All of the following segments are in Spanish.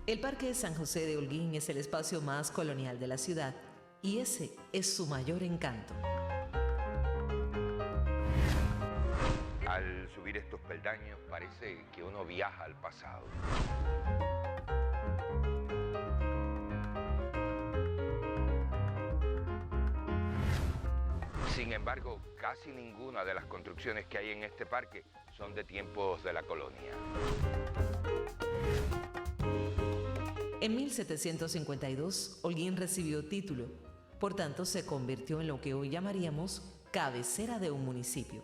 El Parque San José de Holguín es el espacio más colonial de la ciudad y ese es su mayor encanto. Al subir estos peldaños parece que uno viaja al pasado. Sin embargo, casi ninguna de las construcciones que hay en este parque son de tiempos de la colonia. En 1752, Holguín recibió título, por tanto se convirtió en lo que hoy llamaríamos cabecera de un municipio.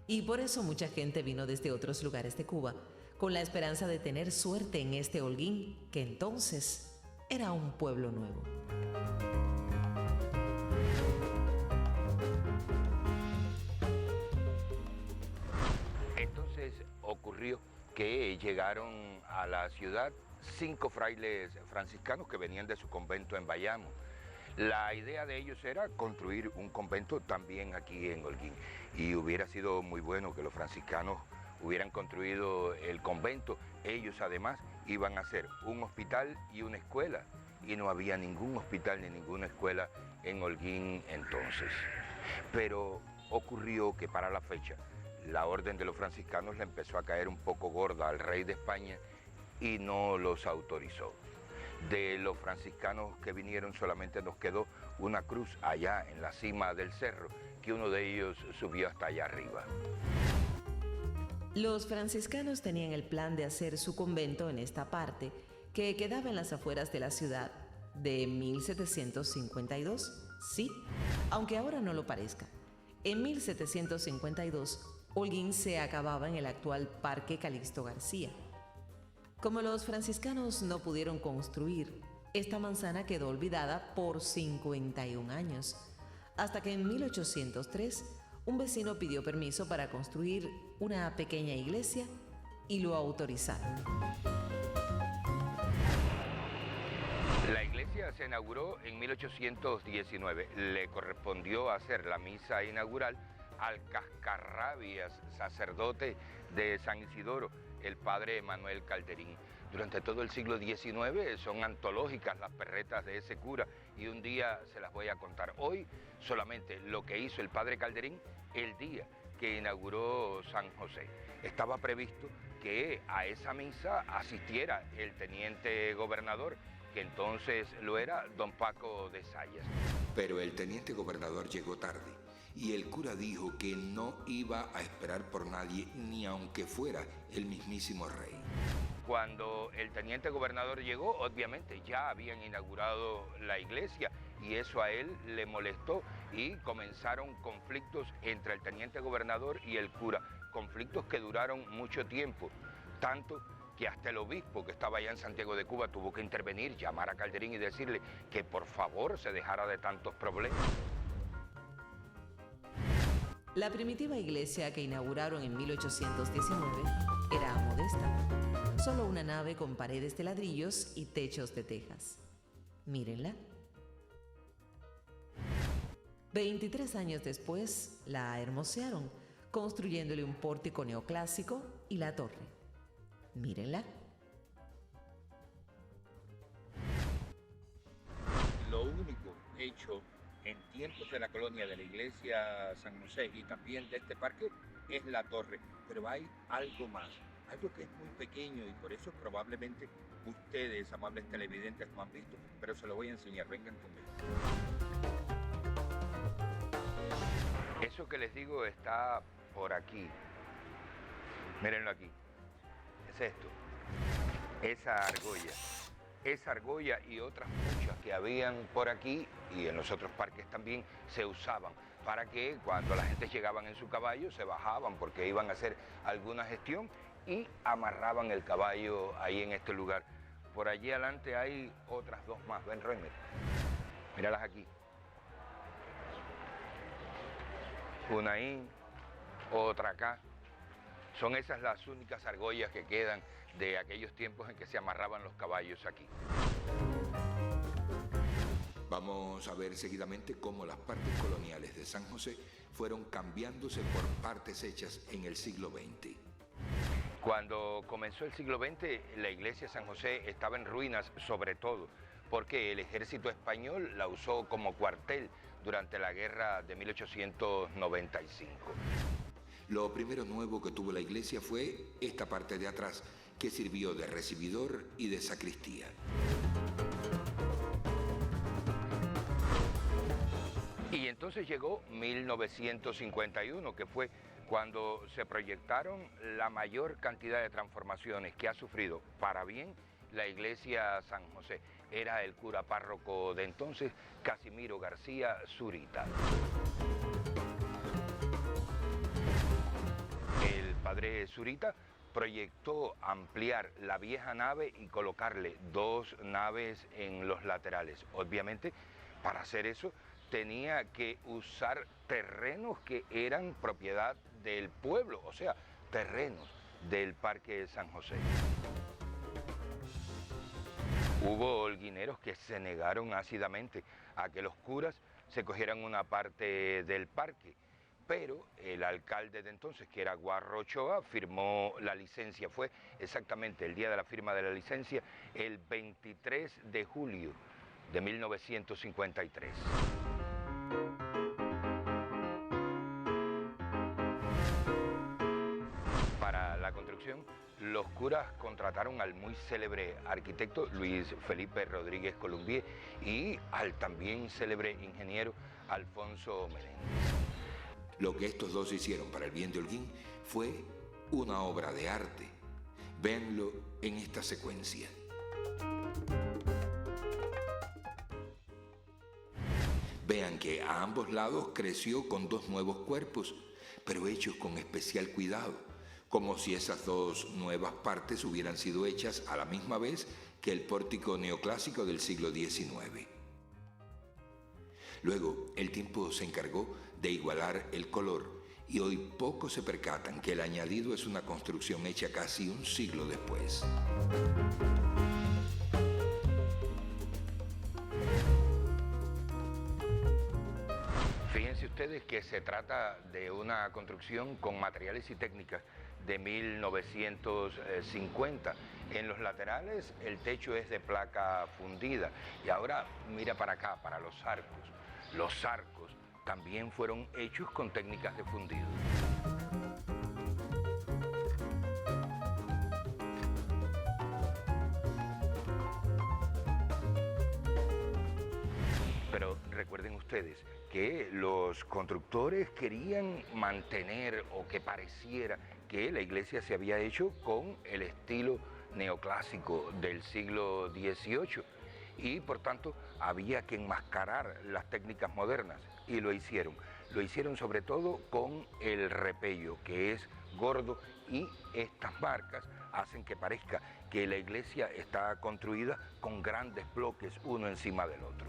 Y por eso mucha gente vino desde otros lugares de Cuba, con la esperanza de tener suerte en este Holguín, que entonces era un pueblo nuevo. Entonces ocurrió que llegaron a la ciudad 5 frailes franciscanos que venían de su convento en Bayamo. La idea de ellos era construir un convento también aquí en Holguín, y hubiera sido muy bueno que los franciscanos hubieran construido el convento. Ellos además iban a hacer un hospital y una escuela, y no había ningún hospital ni ninguna escuela en Holguín entonces. Pero ocurrió que para la fecha la orden de los franciscanos le empezó a caer un poco gorda al rey de España y no los autorizó. De los franciscanos que vinieron solamente nos quedó una cruz allá en la cima del cerro, que uno de ellos subió hasta allá arriba. Los franciscanos tenían el plan de hacer su convento en esta parte, que quedaba en las afueras de la ciudad, de 1752, sí, aunque ahora no lo parezca. En 1752, Holguín se acababa en el actual Parque Calixto García. Como los franciscanos no pudieron construir, esta manzana quedó olvidada por 51 años, hasta que en 1803 un vecino pidió permiso para construir una pequeña iglesia y lo autorizaron. La iglesia se inauguró en 1819. Le correspondió hacer la misa inaugural al cascarrabias sacerdote de San Isidoro, el padre Manuel Calderín. Durante todo el siglo XIX son antológicas las perretas de ese cura y un día se las voy a contar. Hoy solamente lo que hizo el padre Calderín el día que inauguró San José. Estaba previsto que a esa misa asistiera el teniente gobernador, que entonces lo era don Paco de Sayas. Pero el teniente gobernador llegó tarde y el cura dijo que no iba a esperar por nadie, ni aunque fuera el mismísimo rey. Cuando el teniente gobernador llegó, obviamente ya habían inaugurado la iglesia y eso a él le molestó y comenzaron conflictos entre el teniente gobernador y el cura, conflictos que duraron mucho tiempo, tanto que hasta el obispo que estaba allá en Santiago de Cuba tuvo que intervenir, llamar a Calderín y decirle que por favor se dejara de tantos problemas. La primitiva iglesia que inauguraron en 1819 era modesta, solo una nave con paredes de ladrillos y techos de tejas. Mírenla. 23 años después la hermosearon, construyéndole un pórtico neoclásico y la torre. Mírenla. Lo único hecho en tiempos de la colonia de la iglesia San José y también de este parque es la torre, pero hay algo más, algo que es muy pequeño y por eso probablemente ustedes, amables televidentes, no han visto, pero se lo voy a enseñar, vengan conmigo. Eso que les digo está por aquí, mírenlo aquí, es esto, esa argolla y otras muchas que habían por aquí y en los otros parques también se usaban para que cuando la gente llegaban en su caballo se bajaban porque iban a hacer alguna gestión y amarraban el caballo ahí en este lugar. Por allí adelante hay otras 2 más, ven Roymer, míralas aquí. Una ahí, otra acá. Son esas las únicas argollas que quedan de aquellos tiempos en que se amarraban los caballos aquí. Vamos a ver seguidamente cómo las partes coloniales de San José fueron cambiándose por partes hechas en el siglo XX. Cuando comenzó el siglo XX, la iglesia de San José estaba en ruinas, sobre todo porque el ejército español la usó como cuartel durante la guerra de 1895. Lo primero nuevo que tuvo la iglesia fue esta parte de atrás, que sirvió de recibidor y de sacristía. Y entonces llegó 1951, que fue cuando se proyectaron la mayor cantidad de transformaciones que ha sufrido para bien la iglesia San José. Era el cura párroco de entonces, Casimiro García Zurita. El padre Zurita proyectó ampliar la vieja nave y colocarle 2 naves en los laterales. Obviamente, para hacer eso, tenía que usar terrenos que eran propiedad del pueblo, o sea, terrenos del Parque San José. Hubo holguineros que se negaron ácidamente a que los curas se cogieran una parte del parque, pero el alcalde de entonces, que era Guarro Ochoa, firmó la licencia. Fue exactamente el día de la firma de la licencia, el 23 de julio de 1953. Para la construcción, los curas contrataron al muy célebre arquitecto Luis Felipe Rodríguez Columbier y al también célebre ingeniero Alfonso Menéndez. Lo que estos dos hicieron para el bien de Holguín fue una obra de arte. Véanlo en esta secuencia. Vean que a ambos lados creció con 2 nuevos cuerpos, pero hechos con especial cuidado, como si esas 2 nuevas partes hubieran sido hechas a la misma vez que el pórtico neoclásico del siglo XIX. Luego, el tiempo se encargó de igualar el color y hoy pocos se percatan que el añadido es una construcción hecha casi un siglo después. Fíjense ustedes que se trata de una construcción con materiales y técnicas de 1950. En los laterales el techo es de placa fundida y ahora mira para acá, para los arcos. Los arcos también fueron hechos con técnicas de fundido. Pero recuerden ustedes que los constructores querían mantener o que pareciera que la iglesia se había hecho con el estilo neoclásico del siglo XVIII y por tanto había que enmascarar las técnicas modernas y lo hicieron. Lo hicieron sobre todo con el repello, que es gordo, y estas marcas hacen que parezca que la iglesia está construida con grandes bloques uno encima del otro.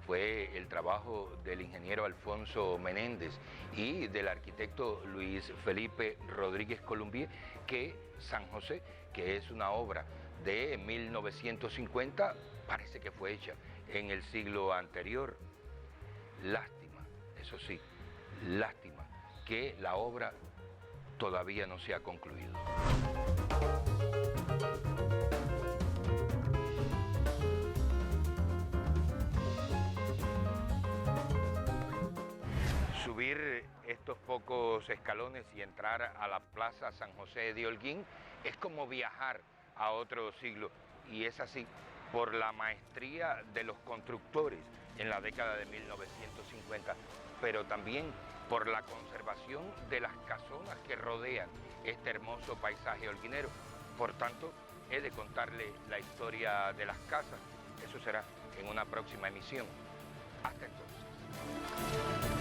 Fue el trabajo del ingeniero Alfonso Menéndez y del arquitecto Luis Felipe Rodríguez Columbier que San José, que es una obra de 1950, parece que fue hecha en el siglo anterior. Lástima, eso sí, lástima que la obra todavía no se ha concluido. Subir estos pocos escalones y entrar a la Plaza San José de Holguín es como viajar a otro siglo, y es así por la maestría de los constructores en la década de 1950, pero también por la conservación de las casonas que rodean este hermoso paisaje holguinero. Por tanto, he de contarle la historia de las casas. Eso será en una próxima emisión. Hasta entonces.